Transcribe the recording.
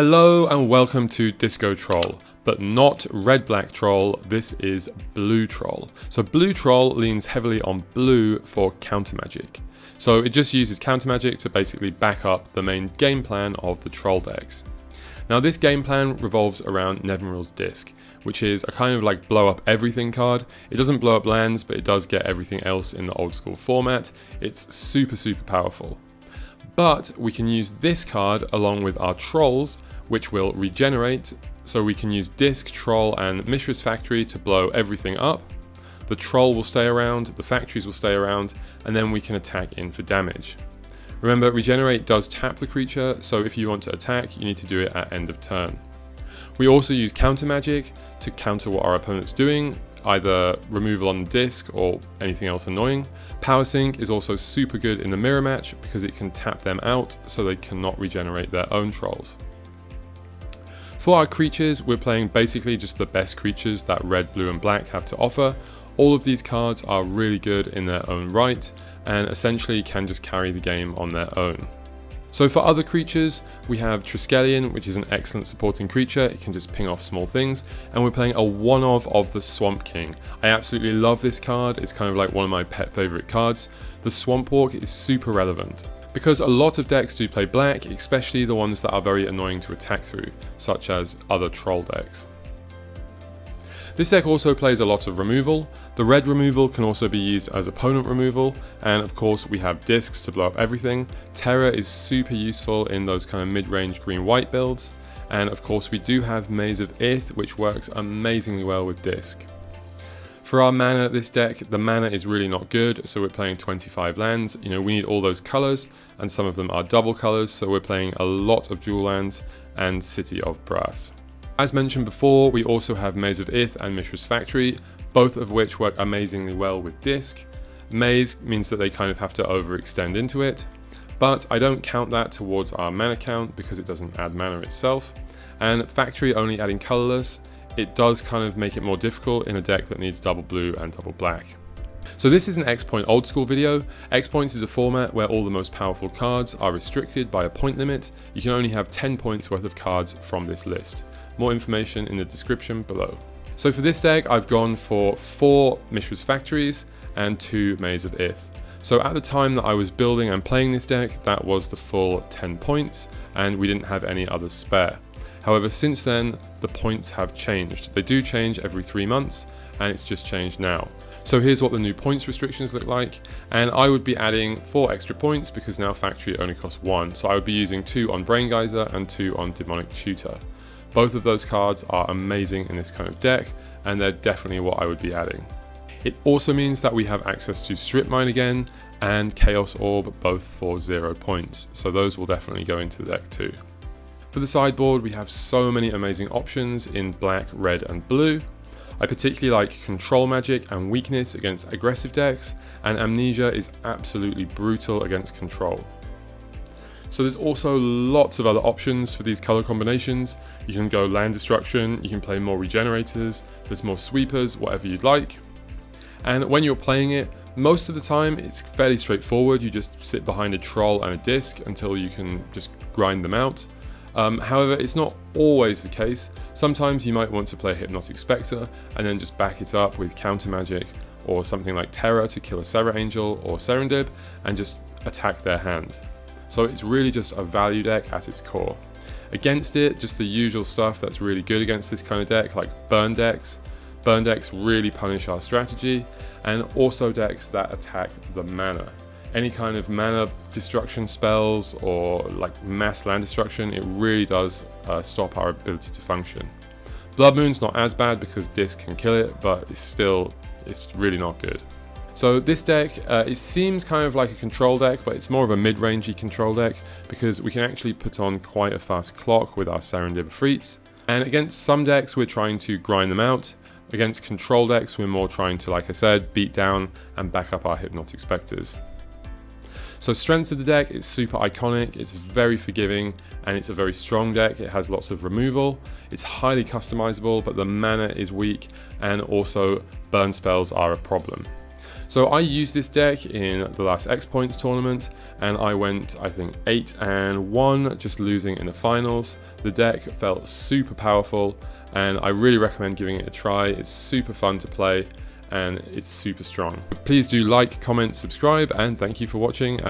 Hello and welcome to Disco Troll, but not red-black troll, this is blue troll. So blue troll leans heavily on blue for counter magic. So it just uses counter magic to basically back up the main game plan of the troll decks. Now this game plan revolves around Nevinyrral's Disc, which is a kind of like blow up everything card. It doesn't blow up lands, but it does get everything else in the old school format. It's super powerful. But we can use this card along with our trolls, which will regenerate, so we can use Disc, Troll and Mishra's Factory to blow everything up. The troll will stay around, the factories will stay around, and then we can attack in for damage. Remember, regenerate does tap the creature, so if you want to attack, you need to do it at end of turn. We also use counter magic to counter what our opponent's doing, either removal on the disc or anything else annoying. Power Sync is also super good in the mirror match because it can tap them out so they cannot regenerate their own trolls. For our creatures, we're playing basically just the best creatures that red, blue and black have to offer. All of these cards are really good in their own right and essentially can just carry the game on their own. So for other creatures, we have Triskelion, which is an excellent supporting creature. It can just ping off small things, and we're playing a one-of the Swamp King. I absolutely love this card. It's kind of like one of my pet favorite cards. The Swamp Walk is super relevant because a lot of decks do play black, especially the ones that are very annoying to attack through, such as other troll decks. This deck also plays a lot of removal. The red removal can also be used as opponent removal, and of course we have discs to blow up everything. Terror is super useful in those kind of mid-range green-white builds, and of course we do have Maze of Ith, which works amazingly well with disc. For our mana, this deck, the mana is really not good, so we're playing 25 lands. You know, we need all those colors, and some of them are double colors, so we're playing a lot of dual lands and City of Brass. As mentioned before, we also have Maze of Ith and Mishra's Factory, both of which work amazingly well with Disc. Maze means that they kind of have to overextend into it, but I don't count that towards our mana count because it doesn't add mana itself. And Factory only adding colorless, it does kind of make it more difficult in a deck that needs double blue and double black. So this is an X-Point old school video. X-Points is a format where all the most powerful cards are restricted by a point limit. You can only have 10 points worth of cards from this list. More information in the description below. So for this deck, I've gone for 4 Mishra's Factories and 2 Maze of Ith. So at the time that I was building and playing this deck, that was the full 10 points, and we didn't have any others spare. However, since then, the points have changed. They do change every 3 months, and it's just changed now. So here's what the new points restrictions look like, and I would be adding 4 extra points because now Factory only costs 1. So I would be using 2 on Brain Geyser and 2 on Demonic Tutor. Both of those cards are amazing in this kind of deck, and they're definitely what I would be adding. It also means that we have access to Strip Mine again and Chaos Orb, both for 0 points, so those will definitely go into the deck too. For the sideboard, we have so many amazing options in black, red and blue. I particularly like Control Magic and Weakness against aggressive decks, and Amnesia is absolutely brutal against Control. So there's also lots of other options for these color combinations. You can go land destruction, you can play more regenerators, there's more sweepers, whatever you'd like. And when you're playing it, most of the time it's fairly straightforward. You just sit behind a troll and a disc until you can just grind them out. However, it's not always the case. Sometimes you might want to play Hypnotic Spectre and then just back it up with counter magic or something like Terror to kill a Serra Angel or Serendib and just attack their hand. So it's really just a value deck at its core. Against it, just the usual stuff that's really good against this kind of deck, like burn decks. Burn decks really punish our strategy, and also decks that attack the mana. Any kind of mana destruction spells or like mass land destruction, it really does stop our ability to function. Blood Moon's not as bad because Disc can kill it, but it's really not good. So this deck, it seems kind of like a control deck, but it's more of a mid-rangey control deck because we can actually put on quite a fast clock with our Serendib Freets. And against some decks, we're trying to grind them out. Against control decks, we're more trying to, like I said, beat down and back up our Hypnotic Spectres. So strengths of the deck, it's super iconic, it's very forgiving, and it's a very strong deck. It has lots of removal, it's highly customizable, but the mana is weak, and also burn spells are a problem. So I used this deck in the last X Points tournament, and I went, I think, 8-1, just losing in the finals. The deck felt super powerful, and I really recommend giving it a try. It's super fun to play, and it's super strong. Please do like, comment, subscribe, and thank you for watching.